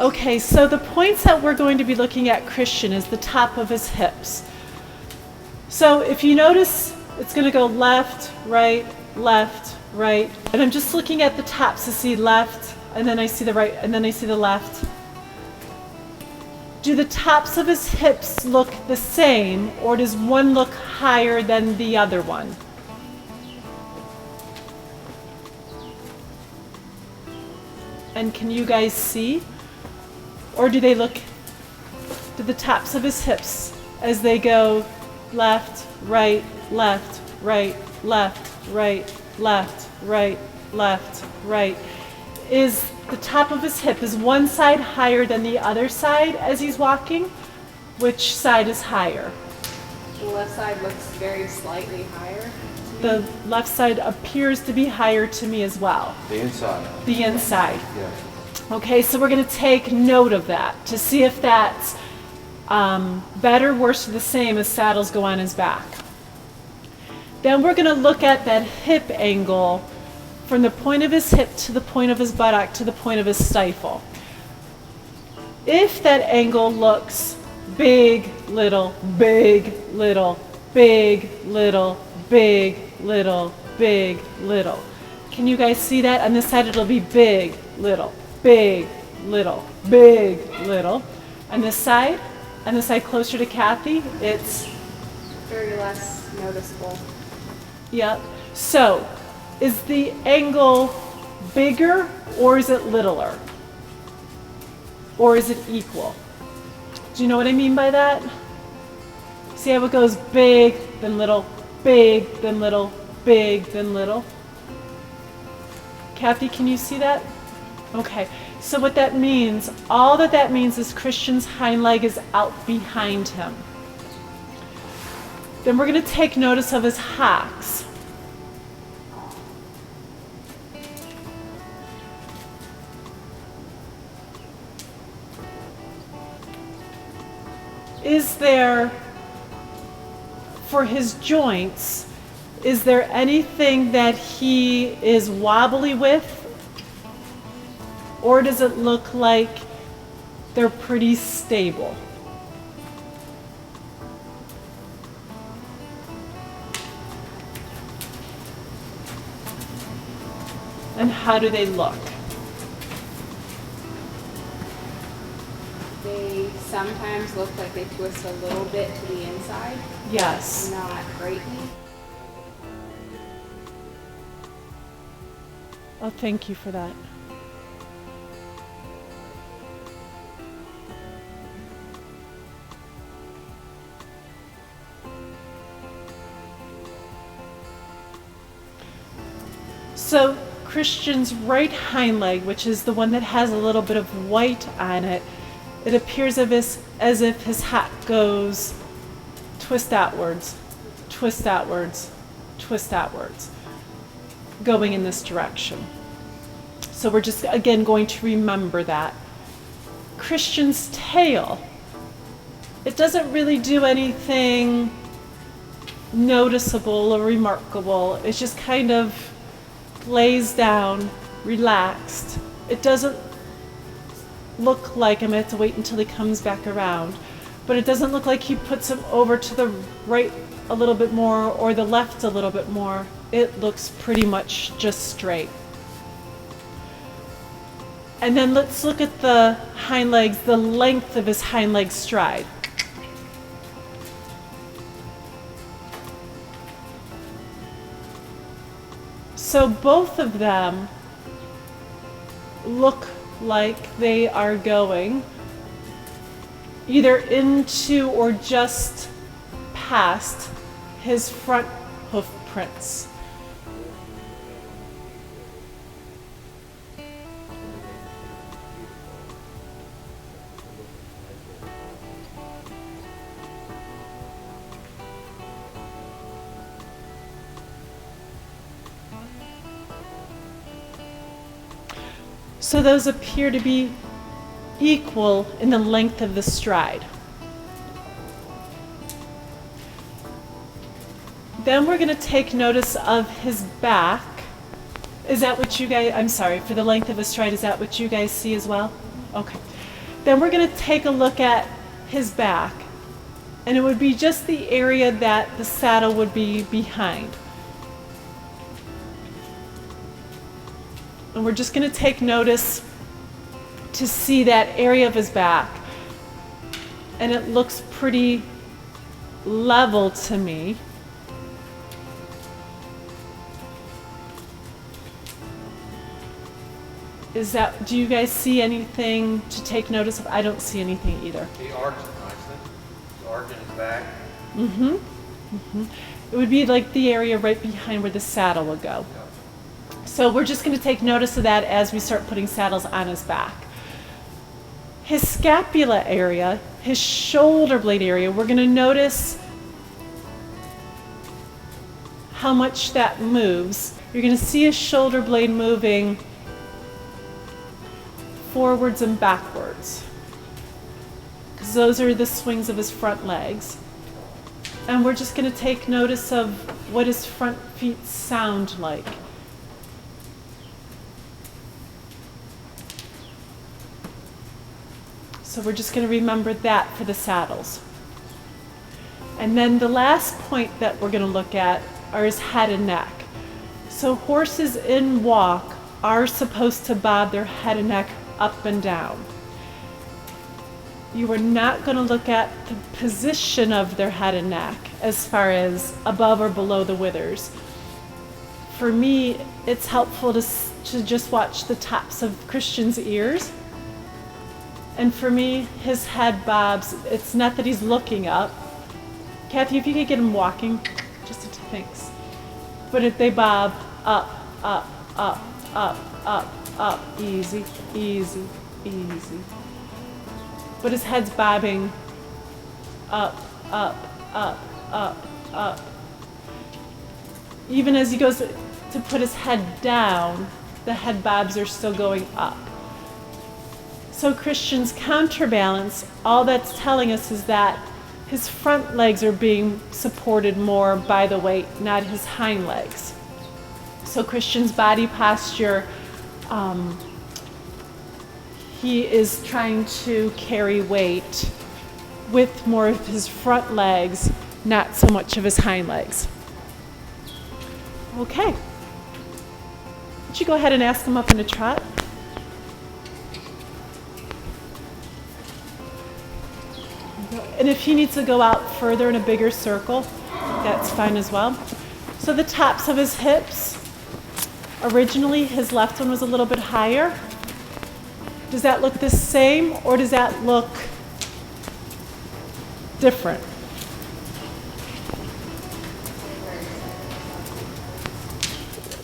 Okay, so the points that we're going to be looking at Christian is the top of his hips. So if you notice, it's going to go left, right, and I'm just looking at the tops to see left, and then I see the right, and then I see the left. Do the tops of his hips look the same, or does one look higher than the other one? And can you guys see? Or do the tops of his hips, as they go left, right, left, right, left, right, left, right, left, right, is the top of his hip, is one side higher than the other side as he's walking? Which side is higher? The left side looks very slightly higher. The left side appears to be higher to me as well. The inside. The inside. Yeah. Okay, so we're going to take note of that to see if that's better, worse, or the same as saddles go on his back. Then we're going to look at that hip angle from the point of his hip to the point of his buttock to the point of his stifle. If that angle looks big, little, big, little, big, little, big, little, big, little. Can you guys see that? On this side it'll be big, little, big, little, big, little. On this side closer to Kathy, it's very less noticeable. Yep. So, is the angle bigger or is it littler? Or is it equal? Do you know what I mean by that? See how it goes big, then little, big, then little, big, then little? Kathy, can you see that? Okay, so what that means, all that means is Christian's hind leg is out behind him. Then we're going to take notice of his hocks. Is there, for his joints, is there anything that he is wobbly with? Or does it look like they're pretty stable? And how do they look? They sometimes look like they twist a little bit to the inside. Yes. Not greatly. Oh, thank you for that. So Christian's right hind leg, which is the one that has a little bit of white on it, it appears as if his hat goes twist outwards, twist outwards, twist outwards, going in this direction. So we're just, again, going to remember that. Christian's tail, it doesn't really do anything noticeable or remarkable. It's just kind of lays down, relaxed. It doesn't look like, I'm going to have to wait until he comes back around, but it doesn't look like he puts him over to the right a little bit more or the left a little bit more. It looks pretty much just straight. And then let's look at the hind legs, the length of his hind leg stride. So both of them look like they are going either into or just past his front hoof prints. So those appear to be equal in the length of the stride. Then we're going to take notice of his back. Is that what you guys, I'm sorry, for the length of his stride, is that what you guys see as well? Okay. Then we're going to take a look at his back, and it would be just the area that the saddle would be behind. And we're just going to take notice to see that area of his back. And it looks pretty level to me. Do you guys see anything to take notice of? I don't see anything either. The arch is nicely. The arch in his back. It would be like the area right behind where the saddle would go. So we're just going to take notice of that as we start putting saddles on his back. His scapula area, his shoulder blade area, we're going to notice how much that moves. You're going to see his shoulder blade moving forwards and backwards, because those are the swings of his front legs. And we're just going to take notice of what his front feet sound like. So we're just going to remember that for the saddles. And then the last point that we're going to look at are his head and neck. So horses in walk are supposed to bob their head and neck up and down. You are not going to look at the position of their head and neck as far as above or below the withers. For me, it's helpful to just watch the tops of Christian's ears. And for me, his head bobs. It's not that he's looking up. Kathy, if you could get him walking, just thanks. But if they bob up, up, up, up, up, up, easy, easy, easy. But his head's bobbing up, up, up, up, up. Even as he goes to put his head down, the head bobs are still going up. So Christian's counterbalance, all that's telling us is that his front legs are being supported more by the weight, not his hind legs. So Christian's body posture, he is trying to carry weight with more of his front legs, not so much of his hind legs. Okay. Would you go ahead and ask him up in a trot? And if he needs to go out further in a bigger circle, that's fine as well. So the tops of his hips, originally his left one was a little bit higher. Does that look the same, or does that look different?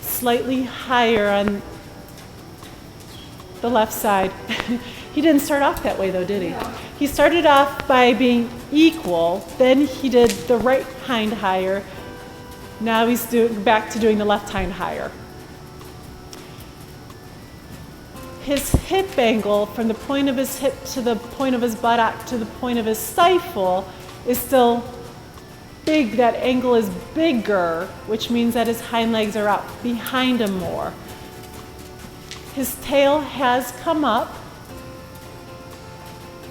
Slightly higher on the left side. He didn't start off that way though, did he? No. He started off by being equal, then he did the right hind higher. Now he's back to doing the left hind higher. His hip angle, from the point of his hip to the point of his buttock to the point of his stifle, is still big. That angle is bigger, which means that his hind legs are out behind him more. His tail has come up.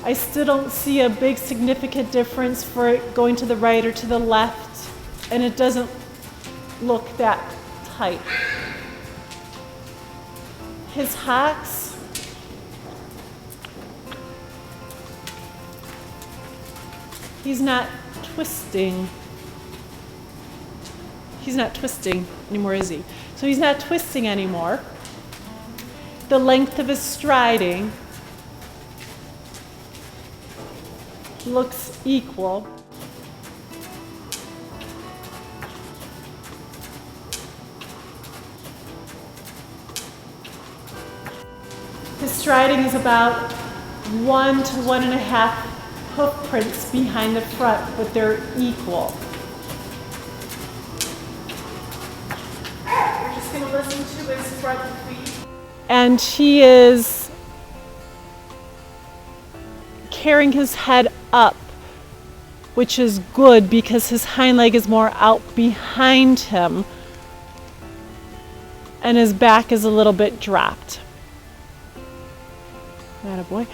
I still don't see a big significant difference for it going to the right or to the left, and it doesn't look that tight. His hocks, he's not twisting. He's not twisting anymore, is he? So he's not twisting anymore. The length of his striding looks equal. His striding is about 1 to 1.5 hoof prints behind the front, but they're equal. We're just going to listen to his front feet. And he is carrying his head up, which is good because his hind leg is more out behind him and his back is a little bit dropped. Attaboy.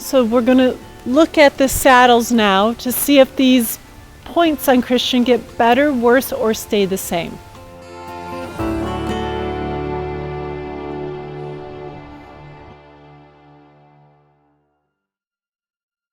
So we're going to look at the saddles now to see if these points on Christian get better, worse, or stay the same.